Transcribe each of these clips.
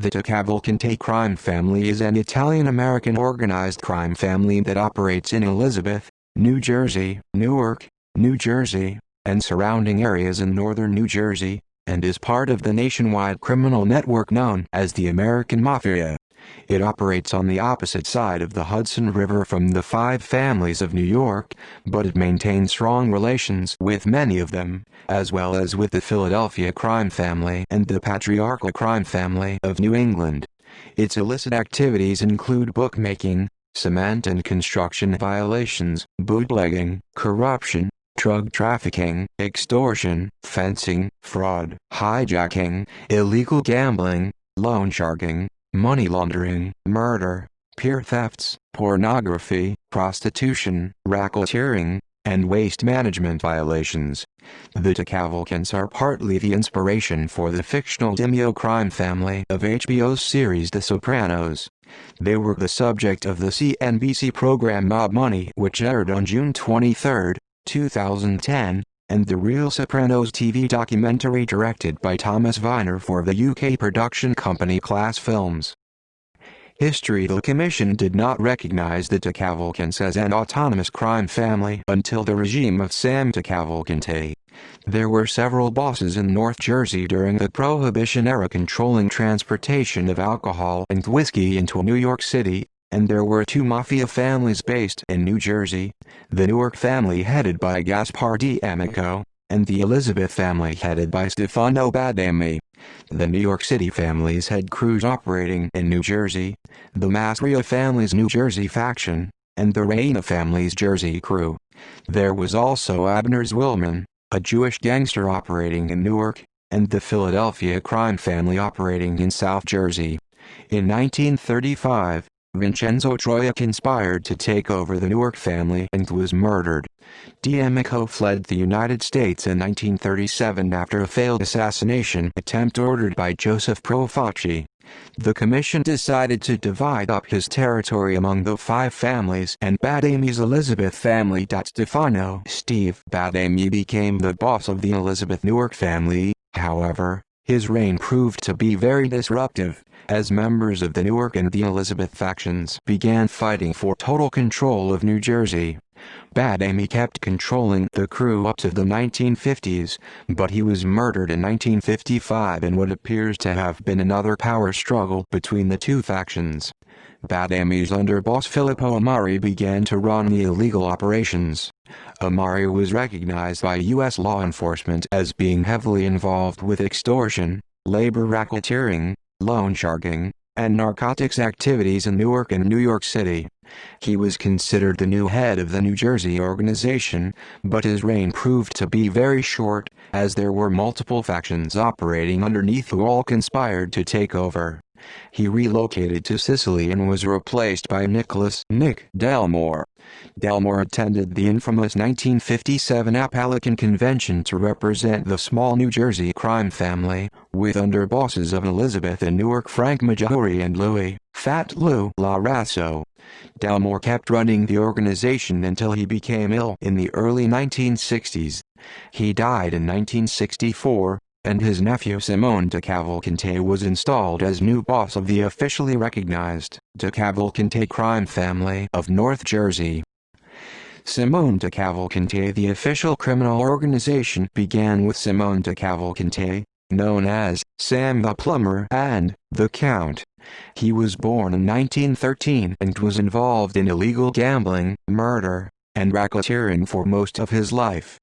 The DeCavalcante crime family is an Italian-American organized crime family that operates in Elizabeth, New Jersey, Newark, New Jersey, and surrounding areas in northern New Jersey, and is part of the nationwide criminal network known as the American Mafia. It operates on the opposite side of the Hudson River from the five families of New York, but it maintains strong relations with many of them, as well as with the Philadelphia crime family and the patriarchal crime family of New England. Its illicit activities include bookmaking, cement and construction violations, bootlegging, corruption, drug trafficking, extortion, fencing, fraud, hijacking, illegal gambling, loan sharking, money laundering, murder, peer thefts, pornography, prostitution, racketeering, and waste management violations. The DeCavalcantes are partly the inspiration for the fictional Demio crime family of HBO's series The Sopranos. They were the subject of the CNBC program Mob Money, which aired on June 23, 2010, and the Real Sopranos TV documentary directed by Thomas Viner for the UK production company Class Films. History: The Commission did not recognize the DeCavalcantes as an autonomous crime family until the regime of Sam DeCavalcante. There were several bosses in North Jersey during the Prohibition era controlling transportation of alcohol and whiskey into New York City, and there were two mafia families based in New Jersey, the Newark family headed by Gaspar D'Amico, and the Elizabeth family headed by Stefano Badami. The New York City families had crews operating in New Jersey, the Masria family's New Jersey faction, and the Reina family's Jersey crew. There was also Abner Zwillman, a Jewish gangster operating in Newark, and the Philadelphia crime family operating in South Jersey. In 1935, Vincenzo Troia conspired to take over the Newark family and was murdered. D'Amico fled the United States in 1937 after a failed assassination attempt ordered by Joseph Profaci. The commission decided to divide up his territory among the five families, and Badami's Elizabeth family. Steve Badami became the boss of the Elizabeth Newark family. However, his reign proved to be very disruptive, as members of the Newark and the Elizabeth factions began fighting for total control of New Jersey. Badami kept controlling the crew up to the 1950s, but he was murdered in 1955 in what appears to have been another power struggle between the two factions. Badami's underboss Filippo Amari began to run the illegal operations. Amari was recognized by U.S. law enforcement as being heavily involved with extortion, labor racketeering, loan sharking, and narcotics activities in Newark and New York City. He was considered the new head of the New Jersey organization, but his reign proved to be very short, as there were multiple factions operating underneath who all conspired to take over. He relocated to Sicily and was replaced by Nick Delmore. Delmore attended the infamous 1957 Appalachian Convention to represent the small New Jersey crime family, with underbosses of Elizabeth and Newark Frank Maggiore and Louis Fat Lou LaRasso. Delmore kept running the organization until he became ill in the early 1960s. He died in 1964, and his nephew Simone DeCavalcante was installed as new boss of the officially recognized DeCavalcante crime family of North Jersey. Simone DeCavalcante. The official criminal organization began with Simone DeCavalcante, known as Sam the Plumber and the Count. He was born in 1913 and was involved in illegal gambling, murder, and racketeering for most of his life.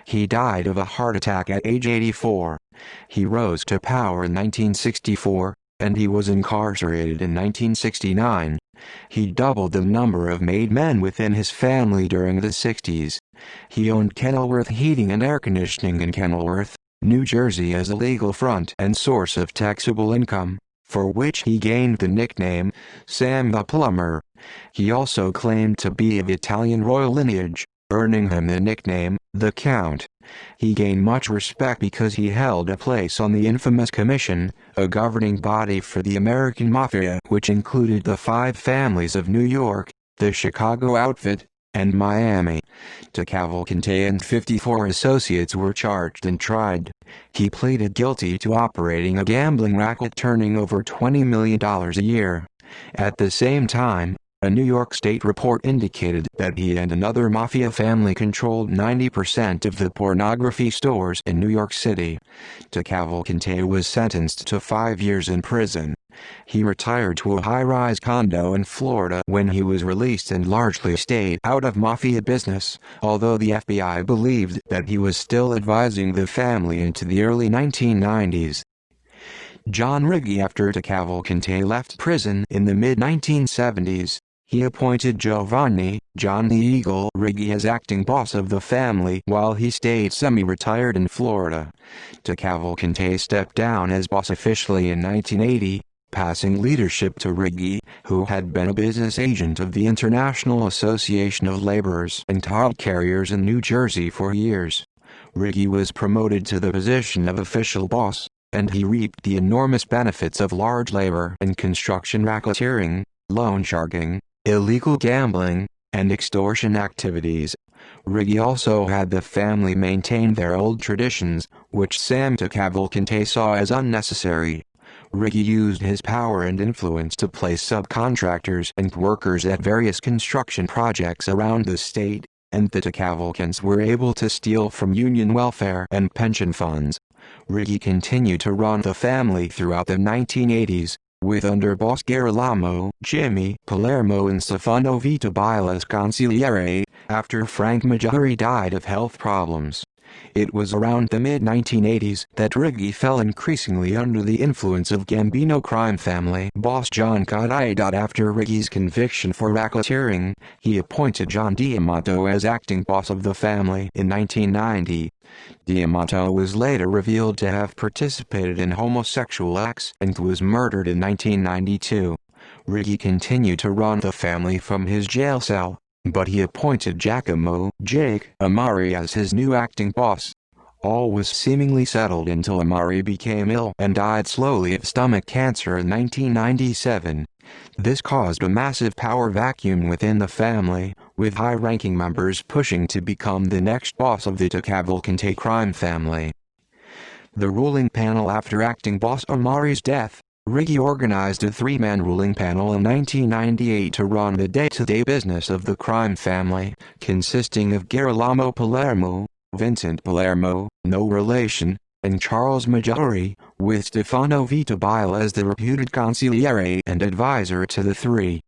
He died of a heart attack at age 84. He rose to power in 1964, and he was incarcerated in 1969. He doubled the number of made men within his family during the 60s. He owned Kenilworth Heating and Air Conditioning in Kenilworth, New Jersey as a legal front and source of taxable income, for which he gained the nickname Sam the Plumber. He also claimed to be of Italian royal lineage, earning him the nickname the Count. He gained much respect because he held a place on the infamous Commission, a governing body for the American Mafia, which included the five families of New York, the Chicago outfit, and Miami. DeCavalcante and 54 associates were charged and tried. He pleaded guilty to operating a gambling racket turning over $20 million a year. At the same time, a New York State report indicated that he and another mafia family controlled 90% of the pornography stores in New York City. DeCavalcante was sentenced to 5 years in prison. He retired to a high-rise condo in Florida when he was released and largely stayed out of mafia business, although the FBI believed that he was still advising the family into the early 1990s. John Riggi. After DeCavalcante left prison in the mid-1970s, he appointed Giovanni "John the Eagle" Riggi as acting boss of the family while he stayed semi-retired in Florida. DeCavalcante stepped down as boss officially in 1980, passing leadership to Riggi, who had been a business agent of the International Association of Laborers and Hod Carriers in New Jersey for years. Riggi was promoted to the position of official boss, and he reaped the enormous benefits of large labor and construction racketeering, loan sharking, illegal gambling, and extortion activities. Riggi also had the family maintain their old traditions, which Sam DeCavalcante saw as unnecessary. Riggi used his power and influence to place subcontractors and workers at various construction projects around the state, and the DeCavalcantes were able to steal from union welfare and pension funds. Riggi continued to run the family throughout the 1980s, with underboss Girolamo, Jimmy Palermo and Stefano Vitabile as consigliere, after Frank Maggiore died of health problems. It was around the mid-1980s that Riggi fell increasingly under the influence of Gambino crime family boss John Gotti. After Riggi's conviction for racketeering, he appointed John D'Amato as acting boss of the family in 1990. D'Amato was later revealed to have participated in homosexual acts and was murdered in 1992. Riggi continued to run the family from his jail cell, but he appointed Giacomo "Jake" Amari as his new acting boss. All was seemingly settled until Amari became ill and died slowly of stomach cancer in 1997. This caused a massive power vacuum within the family, with high-ranking members pushing to become the next boss of the DeCavalcante crime family. The ruling panel. After acting boss Amari's death, Riggi organized a three-man ruling panel in 1998 to run the day-to-day business of the crime family, consisting of Girolamo Palermo, Vincent Palermo, no relation, and Charles Maggiore, with Stefano Vitabile as the reputed consigliere and advisor to the three.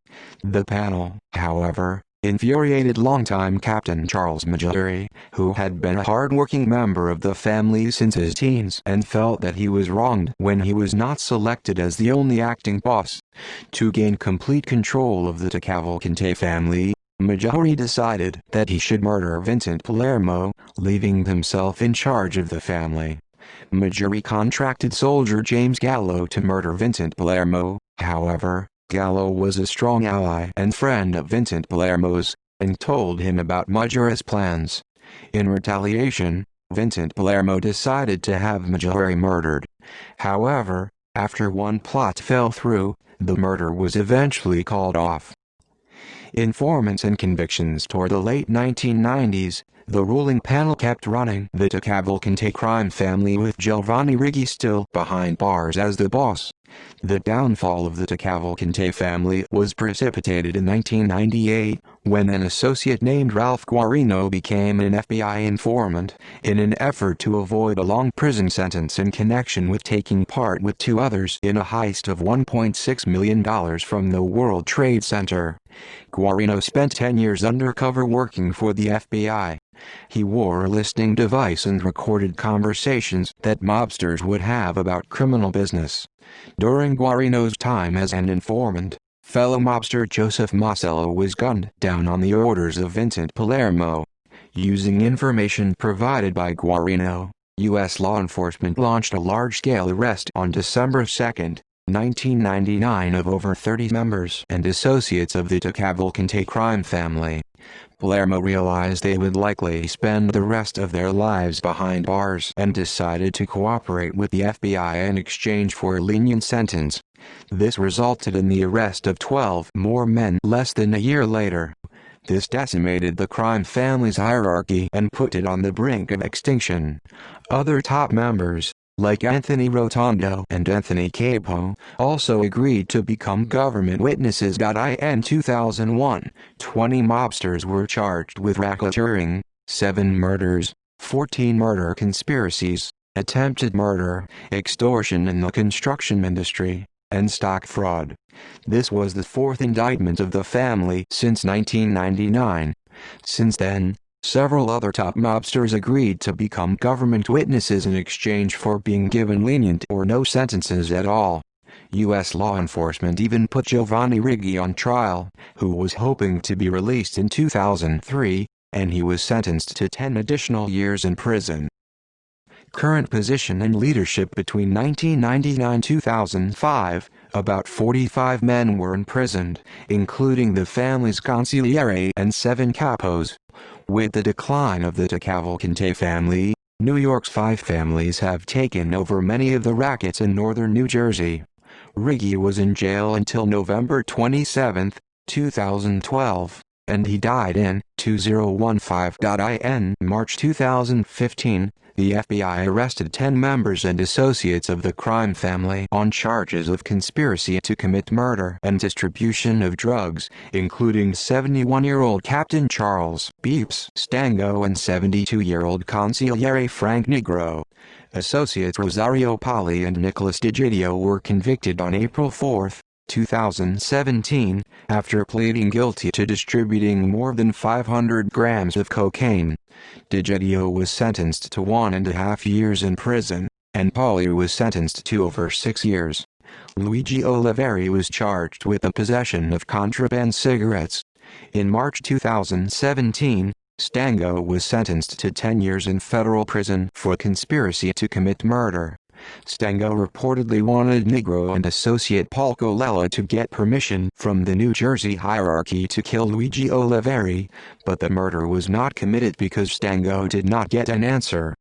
The panel, however, infuriated longtime Captain Charles Maggiore, who had been a hard-working member of the family since his teens and felt that he was wronged when he was not selected as the only acting boss. To gain complete control of the DeCavalcante family, Maggiore decided that he should murder Vincent Palermo, leaving himself in charge of the family. Maggiore contracted soldier James Gallo to murder Vincent Palermo. However, Gallo was a strong ally and friend of Vincent Palermo's, and told him about Maggiore's plans. In retaliation, Vincent Palermo decided to have Maggiore murdered. However, after one plot fell through, the murder was eventually called off. Informants and convictions. Toward the late 1990s, the ruling panel kept running the DeCavalcante crime family with Giovanni Riggi still behind bars as the boss. The downfall of the DeCavalcante family was precipitated in 1998, when an associate named Ralph Guarino became an FBI informant, in an effort to avoid a long prison sentence in connection with taking part with two others in a heist of $1.6 million from the World Trade Center. Guarino spent 10 years undercover working for the FBI. He wore a listening device and recorded conversations that mobsters would have about criminal business. During Guarino's time as an informant, fellow mobster Joseph Marcello was gunned down on the orders of Vincent Palermo. Using information provided by Guarino, U.S. law enforcement launched a large-scale arrest on December 2, 1999 of over 30 members and associates of the DeCavalcante crime family. Palermo realized they would likely spend the rest of their lives behind bars and decided to cooperate with the FBI in exchange for a lenient sentence. This resulted in the arrest of 12 more men less than a year later. This decimated the crime family's hierarchy and put it on the brink of extinction. Other top members, like Anthony Rotondo and Anthony Capo, also agreed to become government witnesses. In 2001, 20 mobsters were charged with racketeering, 7 murders, 14 murder conspiracies, attempted murder, extortion in the construction industry, and stock fraud. This was the 4th indictment of the family since 1999. Since then, several other top mobsters agreed to become government witnesses in exchange for being given lenient or no sentences at all. U.S. law enforcement even put Giovanni Riggi on trial, who was hoping to be released in 2003, and he was sentenced to 10 additional years in prison. Current position and leadership. Between 1999–2005, about 45 men were imprisoned, including the family's consigliere and 7 capos. With the decline of the DeCavalcante family, New York's 5 families have taken over many of the rackets in northern New Jersey. Riggi was in jail until November 27, 2012, and he died in 2015. In March 2015, the FBI arrested 10 members and associates of the crime family on charges of conspiracy to commit murder and distribution of drugs, including 71-year-old Captain Charles Beeps Stango and 72-year-old consigliere Frank Negro. Associates Rosario Pali and Nicholas DeGidio were convicted on April 4, 2017, after pleading guilty to distributing more than 500 grams of cocaine. DeGidio was sentenced to 1.5 years in prison, and Pali was sentenced to over 6 years. Luigi Oliveri was charged with the possession of contraband cigarettes. In March 2017, Stango was sentenced to 10 years in federal prison for conspiracy to commit murder. Stango reportedly wanted Negro and associate Paul Colella to get permission from the New Jersey hierarchy to kill Luigi Oliveri, but the murder was not committed because Stango did not get an answer.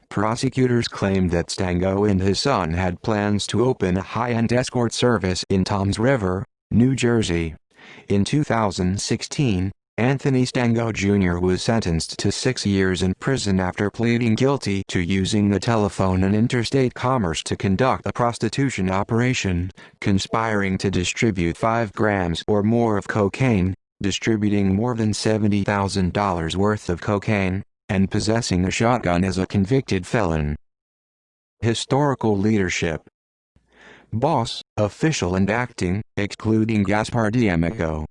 Prosecutors claimed that Stango and his son had plans to open a high-end escort service in Toms River, New Jersey. In 2016, Anthony Stango Jr. was sentenced to 6 years in prison after pleading guilty to using the telephone and interstate commerce to conduct a prostitution operation, conspiring to distribute 5 grams or more of cocaine, distributing more than $70,000 worth of cocaine, and possessing a shotgun as a convicted felon. Historical leadership. Boss, official and acting, excluding Gaspar D'Amico.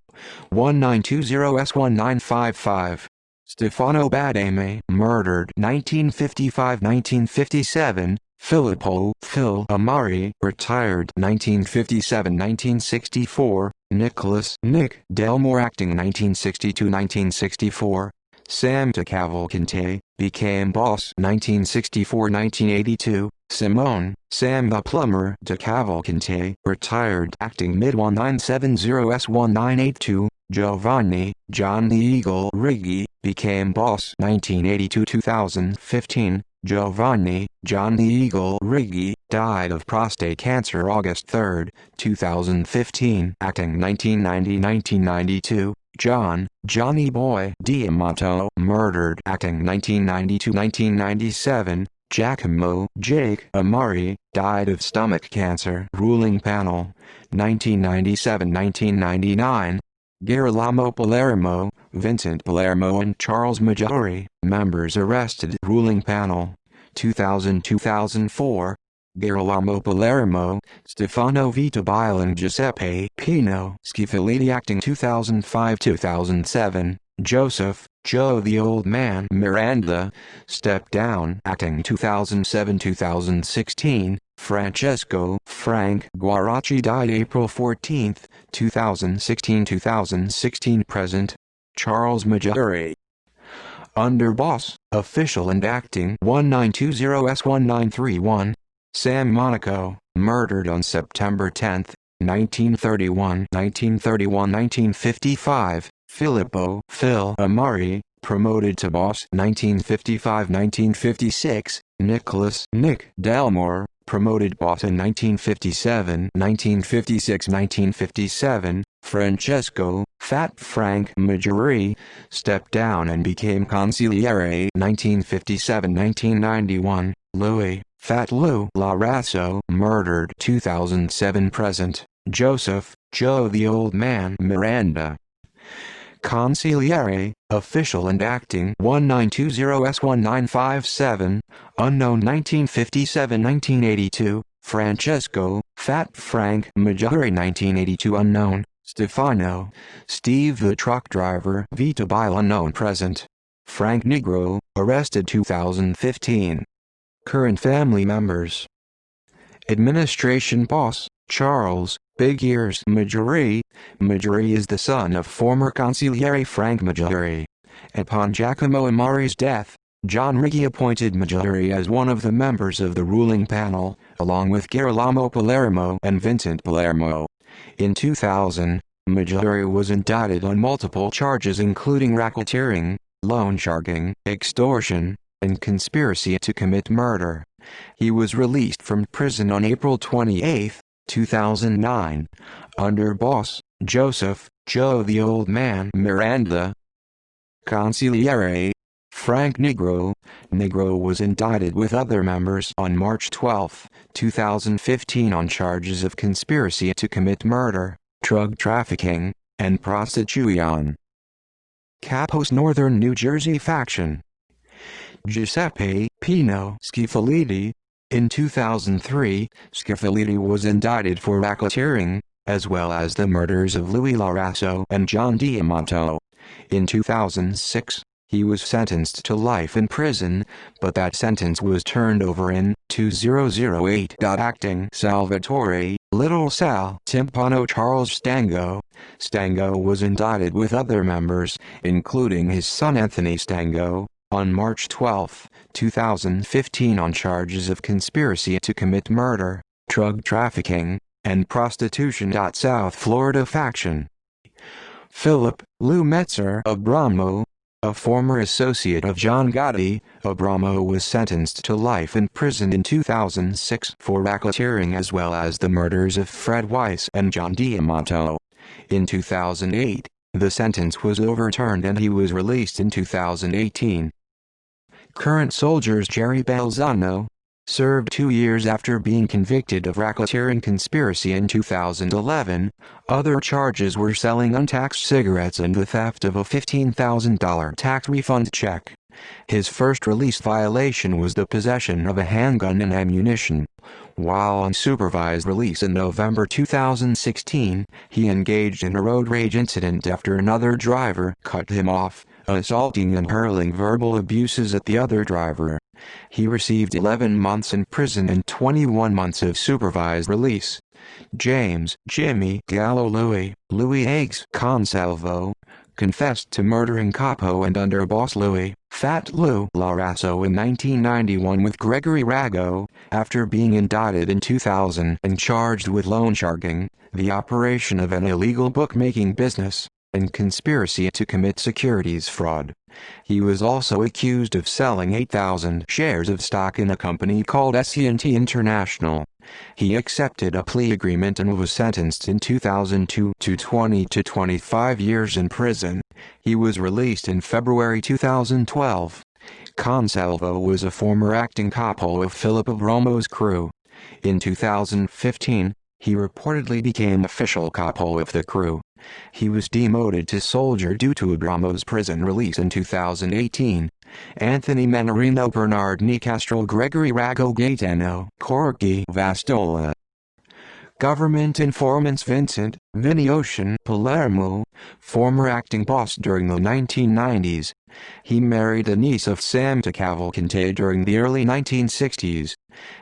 1920S1955. Stefano Badame, murdered 1955–1957. Filippo Phil Amari, retired 1957–1964. Nicholas Nick Delmore, acting 1962–1964. Sam DeCavalcante, became boss 1964–1982. Simone, Sam the Plumber DeCavalcante, retired, acting mid-1970S1982. Giovanni, John the Eagle Riggi, became boss 1982–2015. Giovanni, John the Eagle Riggi, died of prostate cancer August 3, 2015, acting 1990–1992. John, Johnny Boy Diamato, murdered, acting 1992–1997. Giacomo, Jake Amari, died of stomach cancer. Ruling panel, 1997–1999. Girolamo Palermo, Vincent Palermo and Charles Maggiore, members arrested. Ruling panel, 2000–2004. Girolamo Palermo, Stefano Vitabile and Giuseppe Pino Schifiliti, acting 2005–2007. Joseph, Joe the Old Man Miranda, stepped down, acting 2007–2016. Francesco Frank Guaracci died April 14, 2016–2016. Present, Charles Maggiore. Underboss, official and acting 1920S1931. Sam Monaco, murdered on September 10, 1931. 1955. Filippo Phil Amari, promoted to boss 1955–1956. Nicholas Nick Delmore, promoted boss in 1957, 1956–1957. Francesco Fat Frank Maggiore, stepped down and became consigliere 1957-1991. Louis, Fat Lou Larasso, murdered 2007 present. Joseph, Joe the Old Man Miranda. Consigliere, official and acting 1920s1957, unknown 1957-1982, Francesco, Fat Frank Maggiore 1982 unknown, Stefano, Steve the truck driver Vita Bile unknown present, Frank Negro, arrested 2015. Current family members. Administration boss, Charles, Big Ears Maggiore. Maggiore is the son of former consigliere Frank Maggiore. Upon Giacomo Amari's death, John Riggi appointed Maggiore as one of the members of the ruling panel, along with Girolamo Palermo and Vincent Palermo. In 2000, Maggiore was indicted on multiple charges including racketeering, loan sharking, extortion, and conspiracy to commit murder. He was released from prison on April 28, 2009, under boss, Joseph, Joe the Old Man Miranda. Consigliere, Frank Negro. Negro was indicted with other members on March 12, 2015 on charges of conspiracy to commit murder, drug trafficking, and prostitution. Capo's Northern New Jersey faction. Giuseppe Pino Schifaliti. In 2003, Schifaliti was indicted for racketeering, as well as the murders of Louis Larasso and John Diamato. In 2006, he was sentenced to life in prison, but that sentence was turned over in 2008. Acting Salvatore Little Sal Timpano. Charles Stango. Stango was indicted with other members, including his son Anthony Stango, on March 12, 2015 on charges of conspiracy to commit murder, drug trafficking, and prostitution. South Florida faction. Philip Lou Metzer Abramo. A former associate of John Gotti, Abramo was sentenced to life in prison in 2006 for racketeering as well as the murders of Fred Weiss and John Diamato. In 2008, the sentence was overturned and he was released in 2018. Current soldiers. Jerry Balzano served 2 years after being convicted of racketeering conspiracy in 2011. Other charges were selling untaxed cigarettes and the theft of a $15,000 tax refund check. His first release violation was the possession of a handgun and ammunition. While on supervised release in November 2016, he engaged in a road rage incident after another driver cut him off, assaulting and hurling verbal abuses at the other driver. He received 11 months in prison and 21 months of supervised release. James Jimmy Gallo Louis Eggs Consalvo confessed to murdering Capo and underboss Louis Fat Lou Larasso in 1991 with Gregory Rago, after being indicted in 2000 and charged with loan sharking, the operation of an illegal bookmaking business, and conspiracy to commit securities fraud. He was also accused of selling 8,000 shares of stock in a company called S&T International. He accepted a plea agreement and was sentenced in 2002 to 20 to 25 years in prison. He was released in February 2012. Consalvo was a former acting capo of Philip Abramo's crew. In 2015, he reportedly became official capo of the crew. He was demoted to soldier due to Abramo's prison release in 2018. Anthony Manarino Bernard Nicastro Gregory Rago Gaetano Corky Vastola. Government informants. Vincent Vinny Ocean Palermo, former acting boss during the 1990s. He married a niece of Sam DeCavalcante during the early 1960s.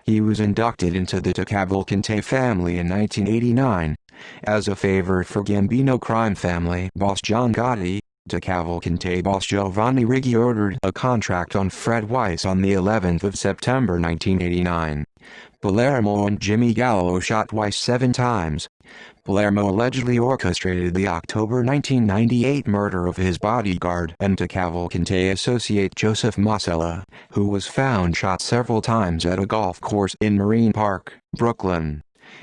He was inducted into the DeCavalcante family in 1989. As a favor for Gambino crime family boss John Gotti, DeCavalcante boss Giovanni Riggi ordered a contract on Fred Weiss on the 11th of September 1989. Palermo and Jimmy Gallo shot Weiss 7 times. Palermo allegedly orchestrated the October 1998 murder of his bodyguard and DeCavalcante associate Joseph Masella, who was found shot several times at a golf course in Marine Park, Brooklyn.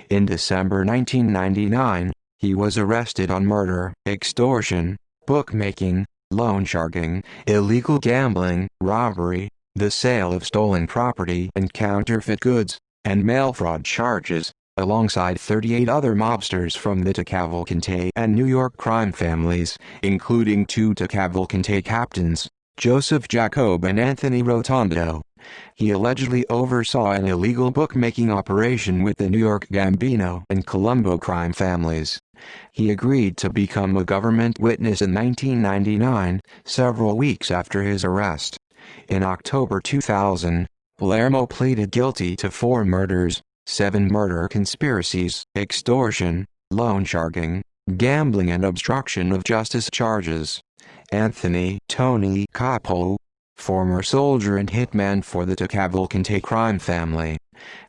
In December 1999, He was arrested on murder, extortion, bookmaking, loan sharking, illegal gambling, robbery, the sale of stolen property and counterfeit goods, and mail fraud charges, alongside 38 other mobsters from the DeCavalcante and New York crime families, including 2 DeCavalcante captains, Joseph Jacob and Anthony Rotondo. He allegedly oversaw an illegal bookmaking operation with the New York Gambino and Colombo crime families. He agreed to become a government witness in 1999, several weeks after his arrest. In October 2000, Palermo pleaded guilty to 4 murders, 7 murder conspiracies, extortion, loan sharking, gambling and obstruction of justice charges. Anthony "Tony" Capo, former soldier and hitman for the DeCavalcante crime family.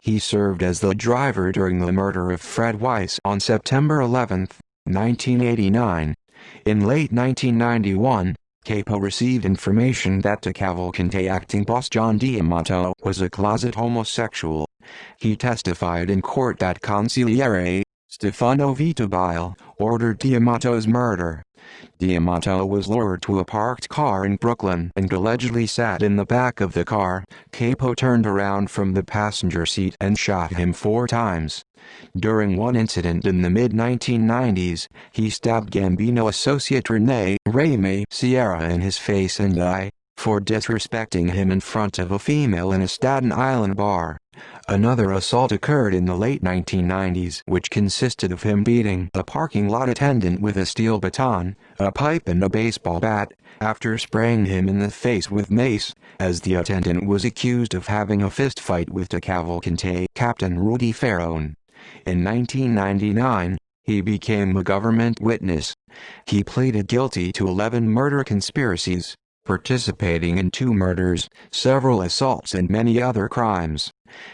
He served as the driver during the murder of Fred Weiss on September 11, 1989. In late 1991, Capo received information that DeCavalcante acting boss John D'Amato was a closet homosexual. He testified in court that consigliere Stefano Vitabile ordered D'Amato's murder. D'Amato was lured to a parked car in Brooklyn and allegedly sat in the back of the car. Capo turned around from the passenger seat and shot him 4 times. During one incident in the mid-1990s, he stabbed Gambino associate Remy Sierra in his face and eye, for disrespecting him in front of a female in a Staten Island bar. Another assault occurred in the late 1990s, which consisted of him beating a parking lot attendant with a steel baton, a pipe and a baseball bat, after spraying him in the face with mace, as the attendant was accused of having a fist fight with DeCavalcante Captain Rudy Ferrone. In 1999, he became a government witness. He pleaded guilty to 11 murder conspiracies, participating in 2 murders, several assaults and many other crimes.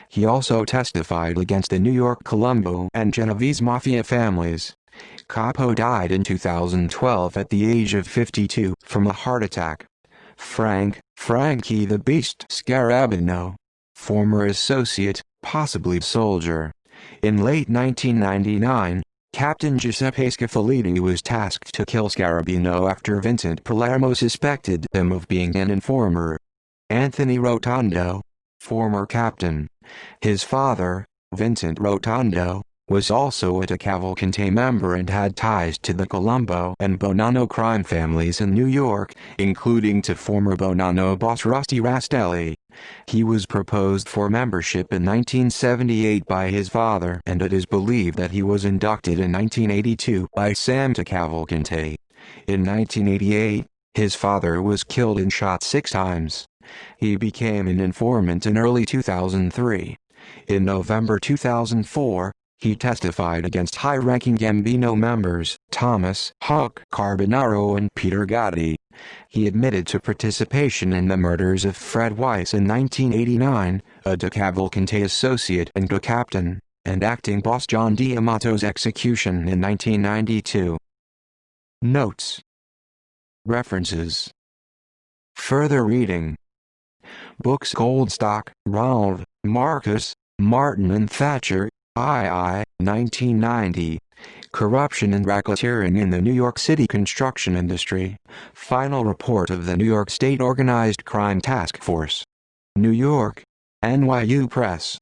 He also testified against the New York Colombo and Genovese mafia families. Capo died in 2012 at the age of 52 from a heart attack. Frankie the Beast Scarabino, former associate, possibly soldier. In late 1999, Captain Giuseppe Scafellini was tasked to kill Scarabino after Vincent Palermo suspected him of being an informer. Anthony Rotondo, former captain. His father, Vincent Rotondo, was also a DeCavalcante member and had ties to the Colombo and Bonanno crime families in New York, including to former Bonanno boss Rusty Rastelli. He was proposed for membership in 1978 by his father, and it is believed that he was inducted in 1982 by Sam DeCavalcante. In 1988, his father was killed and shot 6 times. He became an informant in early 2003. In November 2004, he testified against high-ranking Gambino members Thomas Huck Carbonaro and Peter Gotti. He admitted to participation in the murders of Fred Weiss in 1989, a DeCavalcante associate and co-captain, and acting boss John D'Amato's execution in 1992. Notes. References. Further reading. Books Goldstock, Ronald, Marcus, Martin and Thatcher, II, 1990. Corruption and Racketeering in the New York City Construction Industry. Final Report of the New York State Organized Crime Task Force. New York, NYU Press.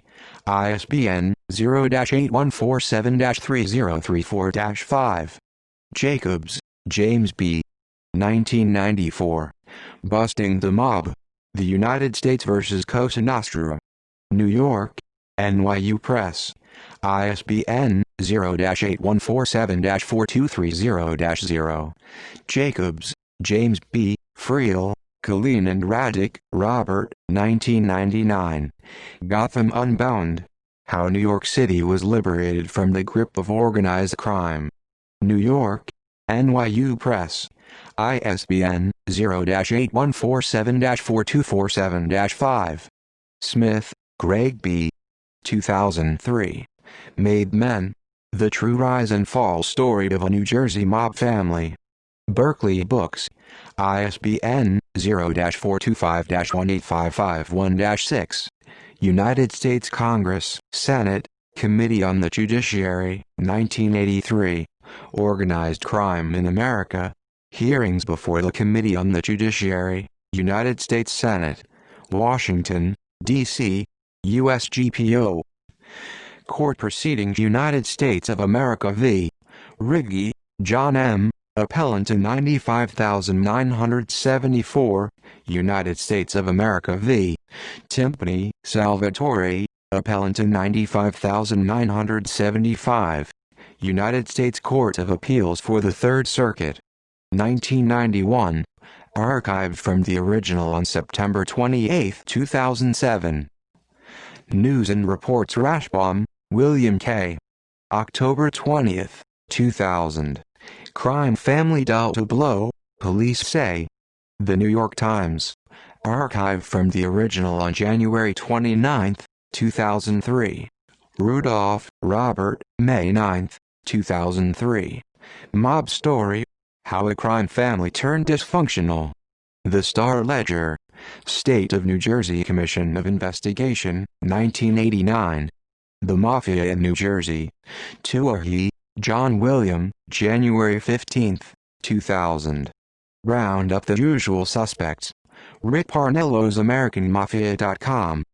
ISBN 0-8147-3034-5. Jacobs, James B. 1994. Busting the Mob. The United States vs. Cosa Nostra. New York, NYU Press. ISBN 0-8147-4230-0. Jacobs, James B., Friel, Colleen and Radick, Robert, 1999. Gotham Unbound. How New York City Was Liberated from the Grip of Organized Crime. New York, NYU Press. ISBN 0-8147-4247-5. Smith, Greg B. 2003. Made Men. The True Rise and Fall Story of a New Jersey Mob Family. Berkeley Books. ISBN 0-425-18551-6. United States Congress, Senate, Committee on the Judiciary, 1983. Organized Crime in America. Hearings before the Committee on the Judiciary, United States Senate, Washington, D.C., USGPO. Court Proceedings United States of America v. Riggi, John M., Appellant in 95974, United States of America v. Timpani, Salvatore, Appellant in 95975, United States Court of Appeals for the Third Circuit. 1991. Archived from the original on September 28, 2007. News and Reports Rashbaum, William K. October 20, 2000. Crime family dealt a blow, police say. The New York Times. Archived from the original on January 29, 2003. Rudolph, Robert, May 9, 2003. Mob Story. How a Crime Family Turned Dysfunctional. The Star Ledger. State of New Jersey Commission of Investigation, 1989. The Mafia in New Jersey. Tuahi, John William, January 15, 2000. Round up the usual suspects. Rick Parnello's AmericanMafia.com.